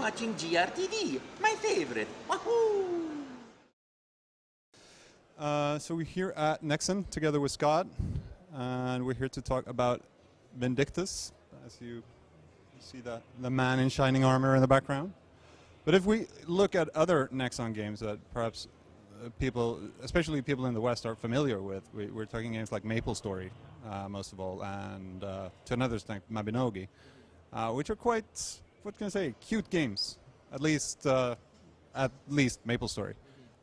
watching GRTV, my favorite. Wahoo! So we're here at Nexon together with Scott, and we're here to talk about Vindictus, as you see the man in shining armor in the background. But if we look at other Nexon games that perhaps people, especially people in the West, are familiar with, we're talking games like MapleStory, most of all, and to another extent, Mabinogi, which are quite, what can I say, cute games, at least MapleStory.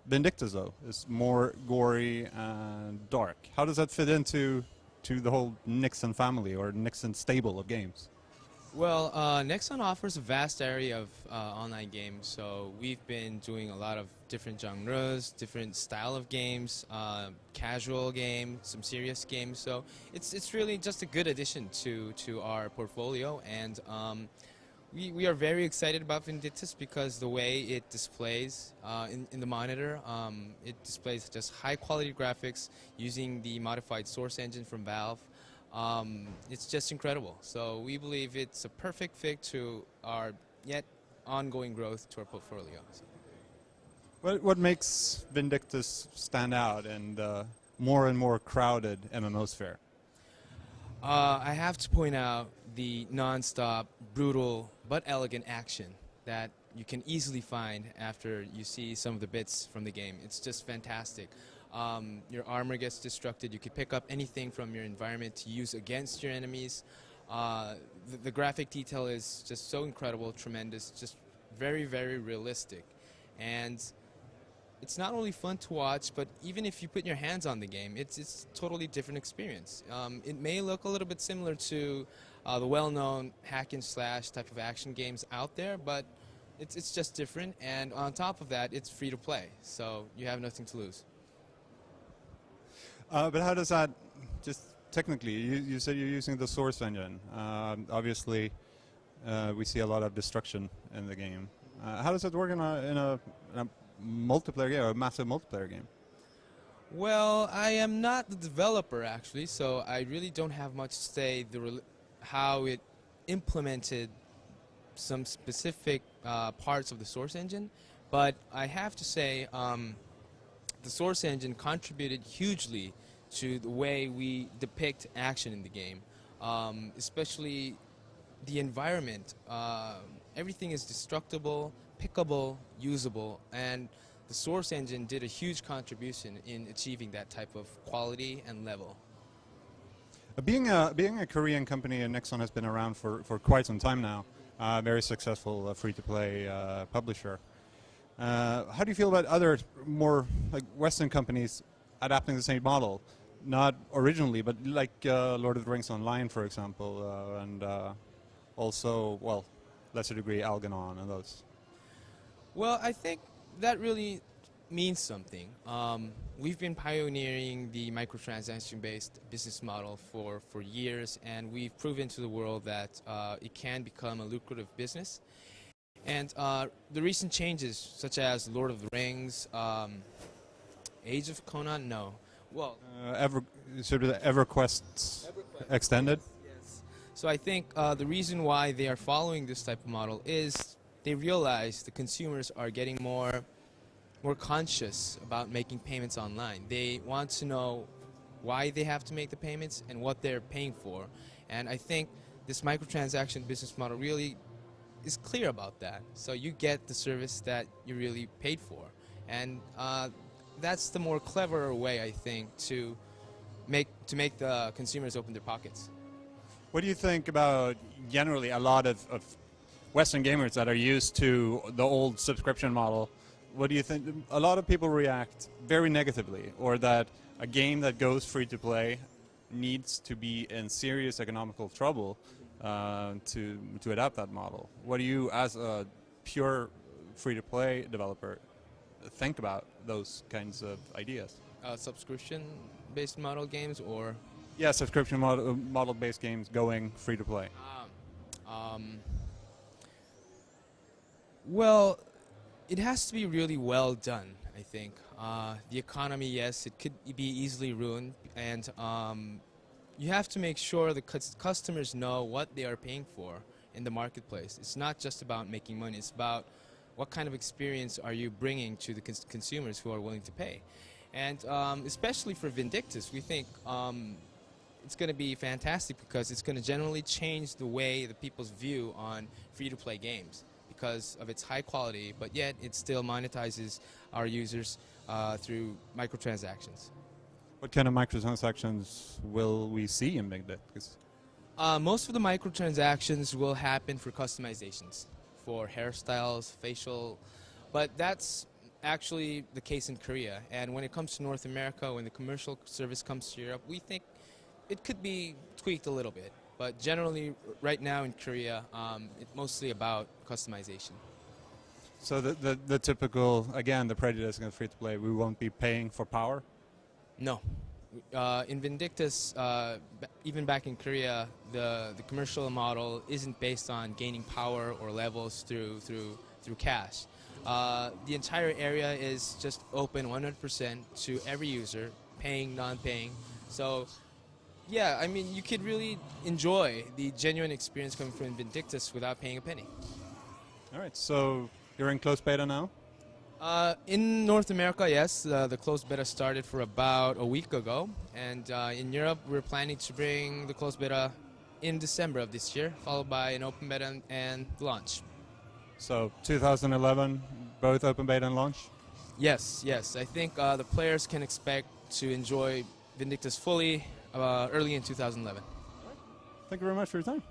Vindictus, though, is more gory and dark. How does that fit into the whole Nexon family or Nexon stable of games? Well, Nexon offers a vast area of online games, so we've been doing a lot of different genres, different style of games, casual games, some serious games, so it's really just a good addition to our portfolio, and we are very excited about Vindictus because the way it displays in the monitor, it displays just high quality graphics using the modified source engine from Valve. It's just incredible. So we believe it's a perfect fit to our yet ongoing growth to our portfolio. So. What makes Vindictus stand out in the more and more crowded MMO sphere? I have to point out the non-stop, brutal, but elegant action that you can easily find after you see some of the bits from the game. It's just fantastic. Your armor gets destructed. You can pick up anything from your environment to use against your enemies. The graphic detail is just so incredible, tremendous, just very, very realistic. And it's not only fun to watch, but even if you put your hands on the game, it's a totally different experience. It may look a little bit similar to the well-known hack and slash type of action games out there, but it's just different. And on top of that, it's free to play, so you have nothing to lose. But how does that, just technically, you said you're using the source engine. Obviously, we see a lot of destruction in the game. How does it work in a multiplayer game, or a massive multiplayer game? Well, I am not the developer, actually, so I really don't have much to say how it implemented some specific parts of the source engine. But I have to say, the source engine contributed hugely to the way we depict action in the game, especially the environment. Everything is destructible, pickable, usable, and the source engine did a huge contribution in achieving that type of quality and level. Being a Korean company, and Nexon has been around for quite some time now, very successful free-to-play publisher. How do you feel about other more like Western companies adapting the same model? Not originally, but like Lord of the Rings Online, for example, and also, well, lesser degree, Algernon and those. Well, I think that really means something. We've been pioneering the microtransaction-based business model for years, and we've proven to the world that it can become a lucrative business. And the recent changes, such as Lord of the Rings, Age of Conan, no. Well, EverQuest extended? Yes. So I think the reason why they are following this type of model is they realize the consumers are getting more conscious about making payments online. They want to know why they have to make the payments and what they're paying for. And I think this microtransaction business model really is clear about that. So you get the service that you really paid for. And that's the more cleverer way, I think, to make the consumers open their pockets. What do you think about generally a lot of Western gamers that are used to the old subscription model? What do you think? A lot of people react very negatively, or that a game that goes free to play needs to be in serious economical trouble to adapt that model. What do you, as a pure free to play developer, think about those kinds of ideas? Subscription-based model games, or? Yeah, subscription model-based games going free to play. Well, it has to be really well done, I think. The economy, yes, it could be easily ruined, and you have to make sure the customers know what they are paying for, in the marketplace. It's not just about making money. It's about what kind of experience are you bringing to the consumers who are willing to pay. And especially for Vindictus, we think it's going to be fantastic because it's going to generally change the way the people's view on free-to-play games because of its high quality, but yet it still monetizes our users through microtransactions. What kind of microtransactions will we see in Vindictus? Most of the microtransactions will happen for customizations, for hairstyles, facial, but that's actually the case in Korea. And when it comes to North America, when the commercial service comes to Europe, we think it could be tweaked a little bit. But generally, right now in Korea, it's mostly about customization. So the typical, again, the prejudice against free-to-play, we won't be paying for power? No. In Vindictus, even back in Korea, the commercial model isn't based on gaining power or levels through cash. The entire area is just open 100% to every user, paying, non-paying. So, yeah, I mean, you could really enjoy the genuine experience coming from Vindictus without paying a penny. All right, so you're in closed beta now? In North America, yes, the closed beta started for about a week ago, and in Europe, we're planning to bring the closed beta in December of this year, followed by an open beta and launch. So 2011, both open beta and launch? Yes, yes. I think the players can expect to enjoy Vindictus fully early in 2011. Thank you very much for your time.